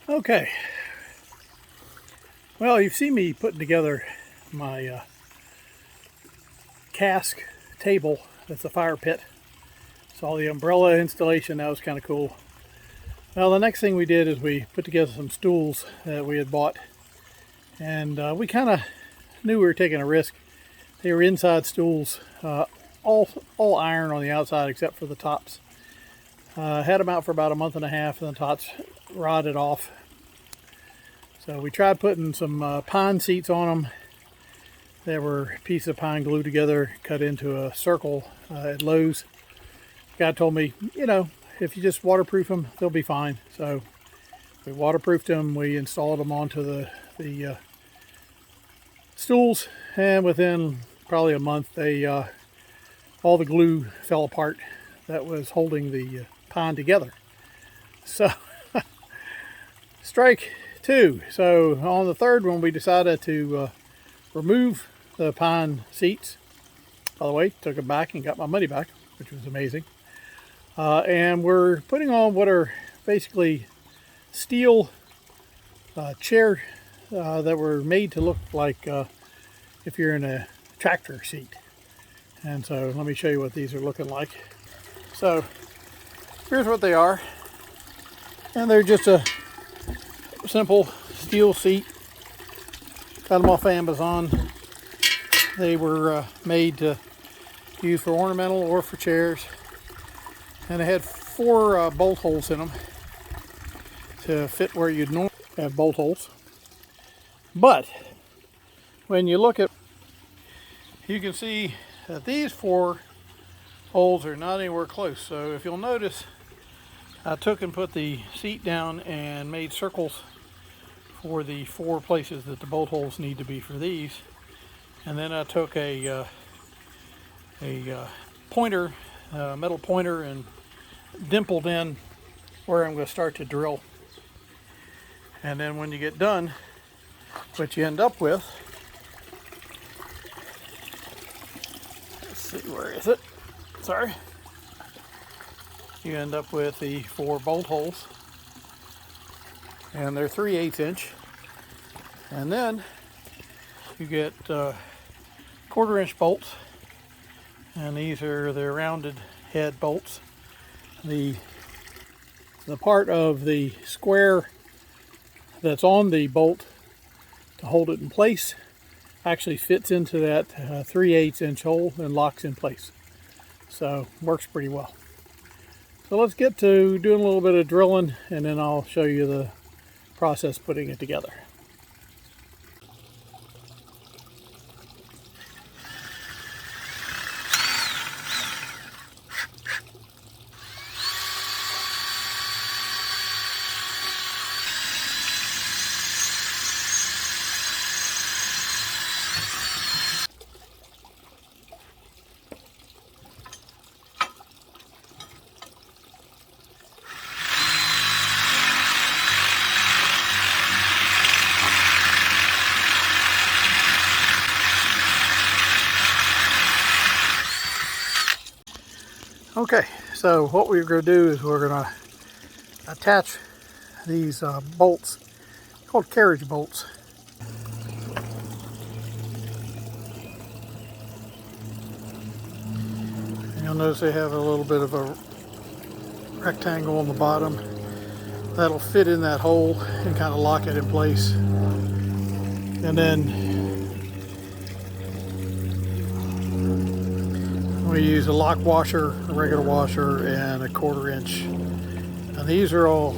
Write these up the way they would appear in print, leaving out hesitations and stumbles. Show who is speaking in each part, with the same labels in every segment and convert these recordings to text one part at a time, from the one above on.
Speaker 1: Okay, well, you've seen me putting together my cask table. That's a fire pit. Saw the umbrella installation, that was kind of cool. Well, the next thing we did is we put together some stools that we had bought, and we kind of knew we were taking a risk. They were inside stools, all iron on the outside except for the tops. Had them out for about a month and a half, and the tops rotted off. So we tried putting some pine seats on them. They were pieces of pine glued together, cut into a circle at Lowe's. The guy told me, you know, if you just waterproof them, they'll be fine. So we waterproofed them. We installed them onto the stools, and within probably a month, all the glue fell apart that was holding the pine together. So strike two. So on the third one, we decided to remove the pine seats. By the way, took them back and got my money back, which was amazing. And we're putting on what are basically steel chair that were made to look like if you're in a tractor seat. And so let me show you what these are looking like. So here's what they are. And they're just a simple steel seat. Got them off Amazon. They were made to use for ornamental or for chairs. And they had four bolt holes in them to fit where you'd normally have bolt holes. But when you look at, you can see that these four holes are not anywhere close. So if you'll notice, I took and put the seat down and made circles for the four places that the bolt holes need to be for these. And then I took a pointer, metal pointer, and dimpled in where I'm going to start to drill. And then when you get done, what you end up with, let's see, where is it? Sorry. You end up with the four bolt holes, and they're 3/8 inch. And then you get 1/4 inch bolts, and these are the rounded head bolts. The part of the square that's on the bolt to hold it in place actually fits into that 3/8 inch hole and locks in place. So works pretty well. So let's get to doing a little bit of drilling, and then I'll show you the process putting it together. Okay, so what we're going to do is we're going to attach these bolts, called carriage bolts. You'll notice they have a little bit of a rectangle on the bottom that'll fit in that hole and kind of lock it in place. And then we use a lock washer, a regular washer, and a 1/4 inch. And these are all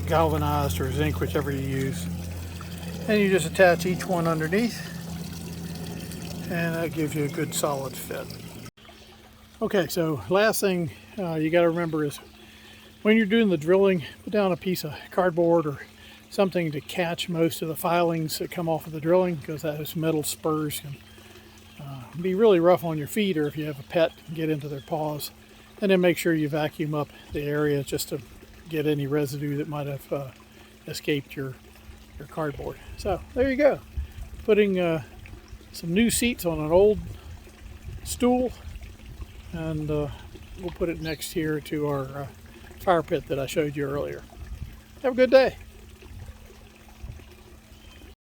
Speaker 1: galvanized or zinc, whichever you use. And you just attach each one underneath, and that gives you a good solid fit. Okay, so last thing you got to remember is when you're doing the drilling, put down a piece of cardboard or something to catch most of the filings that come off of the drilling, because those metal spurs can be really rough on your feet, or if you have a pet, get into their paws. And then make sure you vacuum up the area just to get any residue that might have escaped your cardboard. So there you go, putting some new seats on an old stool, and we'll put it next here to our fire pit that I showed you earlier. Have a good day.